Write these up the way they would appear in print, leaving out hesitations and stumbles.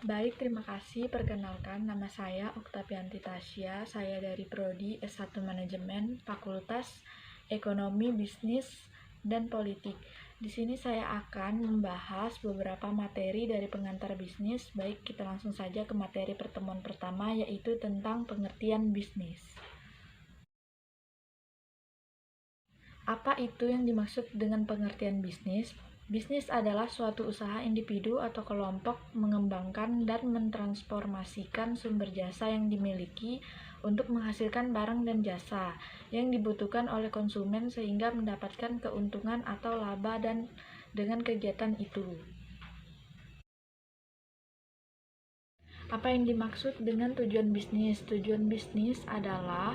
Baik, terima kasih. Perkenalkan, nama saya Oktavianti Tasya. Saya dari Prodi S1 Manajemen, Fakultas Ekonomi, Bisnis, dan Politik. Di sini saya akan membahas beberapa materi dari pengantar bisnis. Baik, kita langsung saja ke materi pertemuan pertama, yaitu tentang pengertian bisnis. Apa itu yang dimaksud dengan pengertian bisnis? Bisnis adalah suatu usaha individu atau kelompok mengembangkan dan mentransformasikan sumber jasa yang dimiliki untuk menghasilkan barang dan jasa yang dibutuhkan oleh konsumen sehingga mendapatkan keuntungan atau laba dan dengan kegiatan itu. Apa yang dimaksud dengan tujuan bisnis? Tujuan bisnis adalah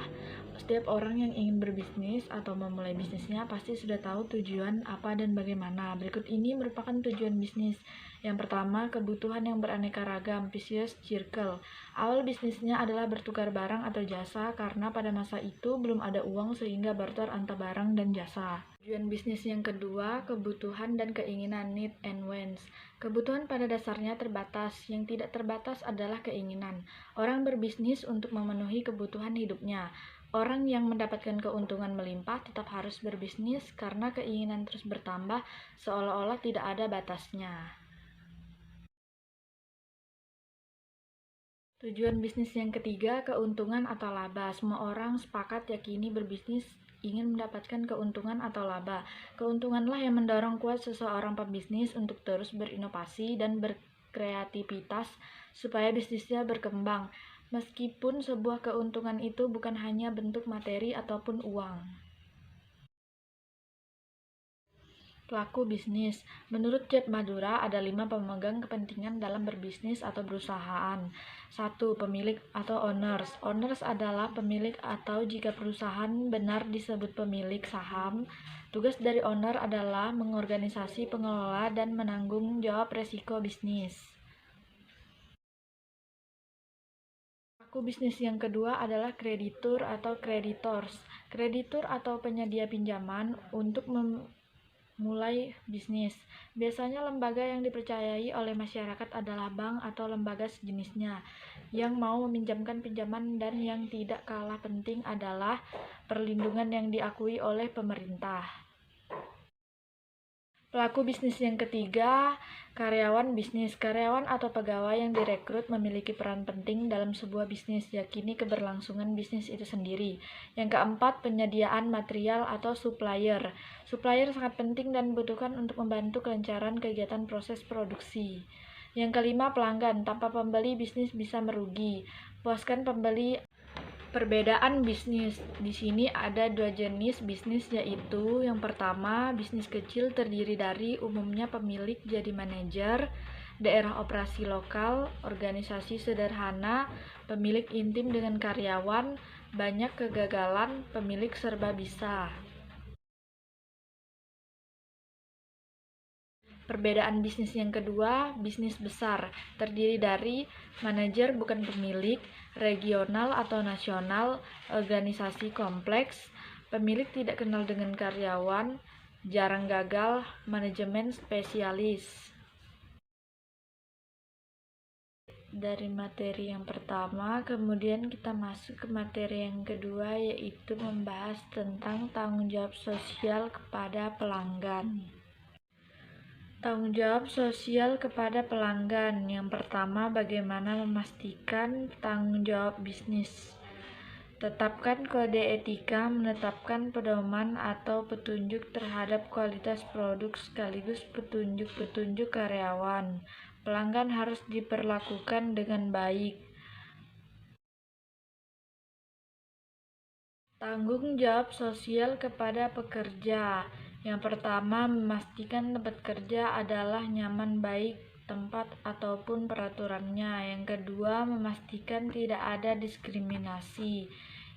setiap orang yang ingin berbisnis atau memulai bisnisnya pasti sudah tahu tujuan apa dan bagaimana. Berikut ini merupakan tujuan bisnis. Yang pertama, kebutuhan yang beraneka ragam, vicious circle. Awal bisnisnya adalah bertukar barang atau jasa karena pada masa itu belum ada uang sehingga barter antar barang dan jasa. Tujuan bisnis yang kedua, kebutuhan dan keinginan, need and wants. Kebutuhan pada dasarnya terbatas, yang tidak terbatas adalah keinginan. Orang berbisnis untuk memenuhi kebutuhan hidupnya. Orang yang mendapatkan keuntungan melimpah tetap harus berbisnis karena keinginan terus bertambah seolah-olah tidak ada batasnya. Tujuan bisnis yang ketiga, keuntungan atau laba. Semua orang sepakat yakini berbisnis ingin mendapatkan keuntungan atau laba. Keuntunganlah yang mendorong kuat seseorang pebisnis untuk terus berinovasi dan berkreativitas supaya bisnisnya berkembang. Meskipun sebuah keuntungan itu bukan hanya bentuk materi ataupun uang. Pelaku bisnis. Menurut Jet Madura, ada 5 pemegang kepentingan dalam berbisnis atau berusahaan. 1. Pemilik atau owners. Owners adalah pemilik atau jika perusahaan benar disebut pemilik saham. Tugas dari owner adalah mengorganisasi, pengelola, dan menanggung jawab resiko bisnis. Pelaku bisnis yang kedua adalah kreditur atau creditors. Kreditur atau penyedia pinjaman untuk mulai bisnis. Biasanya lembaga yang dipercayai oleh masyarakat adalah bank atau lembaga sejenisnya yang mau meminjamkan pinjaman, dan yang tidak kalah penting adalah perlindungan yang diakui oleh pemerintah. Pelaku bisnis yang ketiga, karyawan bisnis. Karyawan atau pegawai yang direkrut memiliki peran penting dalam sebuah bisnis, yakini keberlangsungan bisnis itu sendiri. Yang keempat, penyediaan material atau supplier. Supplier sangat penting dan dibutuhkan untuk membantu kelancaran kegiatan proses produksi. Yang kelima, pelanggan. Tanpa pembeli, bisnis bisa merugi. Puaskan pembeli. Perbedaan bisnis. Di sini ada 2 jenis bisnis, yaitu yang pertama, bisnis kecil terdiri dari umumnya pemilik jadi manajer, daerah operasi lokal, organisasi sederhana, pemilik intim dengan karyawan, banyak kegagalan, pemilik serba bisa. Perbedaan bisnis yang kedua, bisnis besar, terdiri dari manajer bukan pemilik, regional atau nasional, organisasi kompleks, pemilik tidak kenal dengan karyawan, jarang gagal, manajemen spesialis. Dari materi yang pertama, kemudian kita masuk ke materi yang kedua, yaitu membahas tentang tanggung jawab sosial kepada pelanggan. Tanggung jawab sosial kepada pelanggan. Yang pertama, bagaimana memastikan tanggung jawab bisnis. Tetapkan kode etika, menetapkan pedoman atau petunjuk terhadap kualitas produk sekaligus petunjuk-petunjuk karyawan. Pelanggan harus diperlakukan dengan baik. Tanggung jawab sosial kepada pekerja. Yang pertama, memastikan tempat kerja adalah nyaman, baik tempat ataupun peraturannya. Yang kedua, memastikan tidak ada diskriminasi.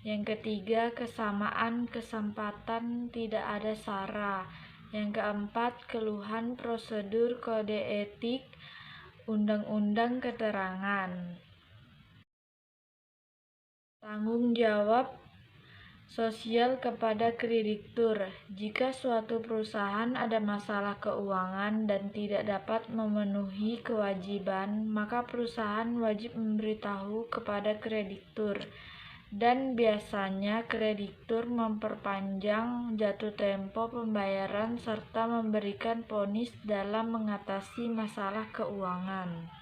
Yang ketiga, kesamaan kesempatan, tidak ada sara. Yang keempat, keluhan prosedur kode etik, undang-undang keterangan. Tanggung jawab Sosial kepada kreditur. Jika suatu perusahaan ada masalah keuangan dan tidak dapat memenuhi kewajiban, maka perusahaan wajib memberitahu kepada kreditur. Dan biasanya kreditur memperpanjang jatuh tempo pembayaran serta memberikan vonis dalam mengatasi masalah keuangan.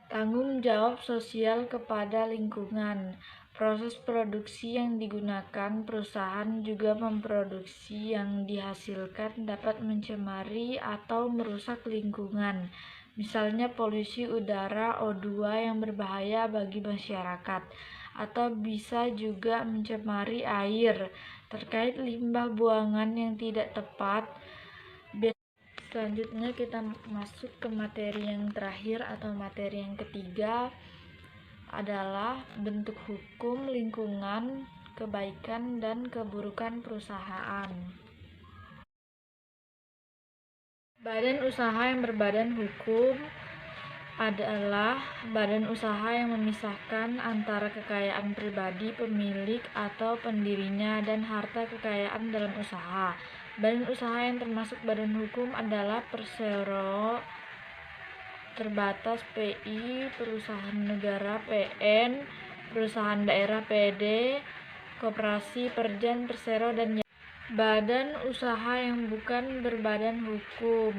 Tanggung jawab sosial kepada lingkungan. Proses produksi yang digunakan perusahaan juga memproduksi yang dihasilkan dapat mencemari atau merusak lingkungan. Misalnya polusi udara O2 yang berbahaya bagi masyarakat, atau bisa juga mencemari air terkait limbah buangan yang tidak tepat. Selanjutnya kita masuk ke materi yang terakhir atau materi yang ketiga adalah bentuk hukum lingkungan, kebaikan dan keburukan perusahaan. Badan usaha yang berbadan hukum adalah badan usaha yang memisahkan antara kekayaan pribadi pemilik atau pendirinya dan harta kekayaan dalam usaha. Badan usaha yang termasuk badan hukum adalah Persero Terbatas PI, perusahaan negara PN, perusahaan daerah PD, koperasi, perjan, persero, dan badan usaha yang bukan berbadan hukum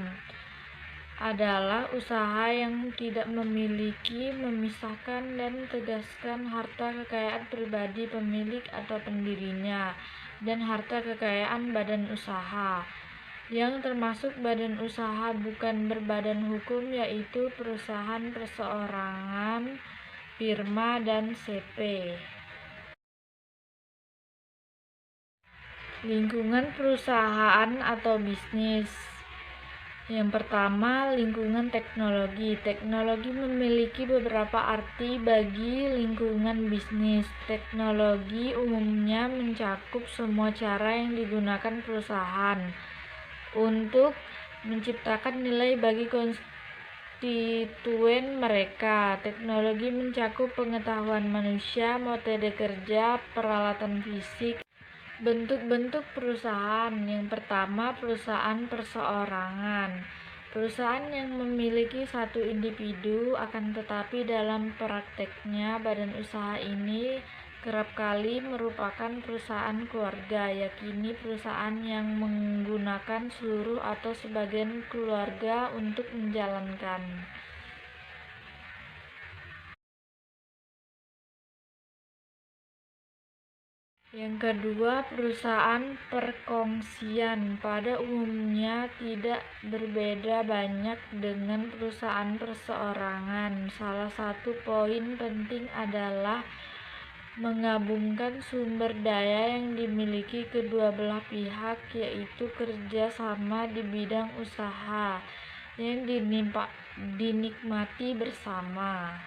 adalah usaha yang tidak memiliki, memisahkan, dan tegaskan harta kekayaan pribadi pemilik atau pendirinya dan harta kekayaan badan usaha. Yang termasuk badan usaha bukan berbadan hukum yaitu perusahaan perseorangan, firma, dan CP. Lingkungan perusahaan atau bisnis. Yang pertama, lingkungan teknologi. Teknologi memiliki beberapa arti bagi lingkungan bisnis. Teknologi umumnya mencakup semua cara yang digunakan perusahaan untuk menciptakan nilai bagi konstituen mereka. Teknologi mencakup pengetahuan manusia, metode kerja, peralatan fisik. Bentuk-bentuk perusahaan. Yang pertama, perusahaan perseorangan. Perusahaan yang memiliki satu individu, akan tetapi dalam prakteknya badan usaha ini kerap kali merupakan perusahaan keluarga, yakni perusahaan yang menggunakan seluruh atau sebagian keluarga untuk menjalankan. Yang kedua, perusahaan perkongsian. Pada umumnya tidak berbeda banyak dengan perusahaan perseorangan. Salah satu poin penting adalah menggabungkan sumber daya yang dimiliki kedua belah pihak, yaitu kerja sama di bidang usaha yang dinikmati bersama.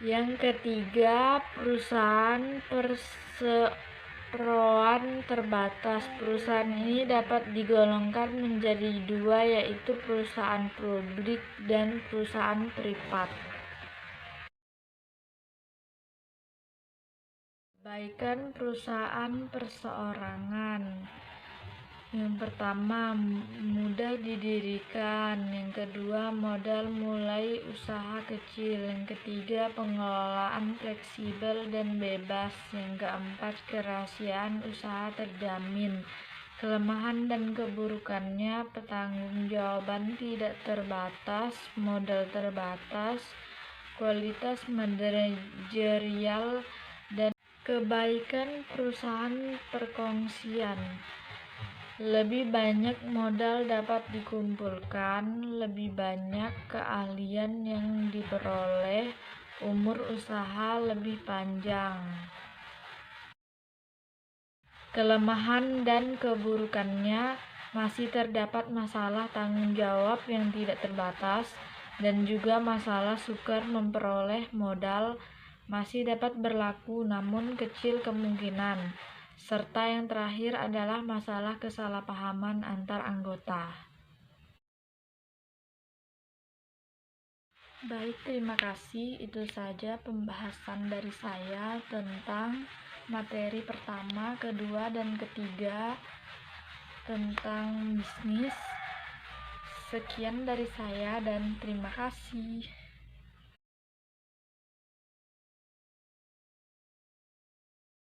Yang ketiga, perusahaan perseroan terbatas. Perusahaan ini dapat digolongkan menjadi dua, yaitu perusahaan publik dan perusahaan privat. Kebaikan perusahaan perseorangan. Yang pertama, mudah didirikan. Yang kedua, modal mulai usaha kecil. Yang ketiga, pengelolaan fleksibel dan bebas. Yang keempat, kerahasiaan usaha terjamin. Kelemahan dan keburukannya, pertanggungjawaban tidak terbatas, modal terbatas, kualitas manajerial, dan kebaikan perusahaan perkongsian. Lebih banyak modal dapat dikumpulkan, lebih banyak keahlian yang diperoleh, umur usaha lebih panjang. Kelemahan dan keburukannya, masih terdapat masalah tanggung jawab yang tidak terbatas, dan juga masalah sukar memperoleh modal masih dapat berlaku namun kecil kemungkinan. Serta yang terakhir adalah masalah kesalahpahaman antar anggota. Baik, terima kasih. Itu saja pembahasan dari saya tentang materi pertama, kedua, dan ketiga tentang bisnis. Sekian dari saya dan terima kasih.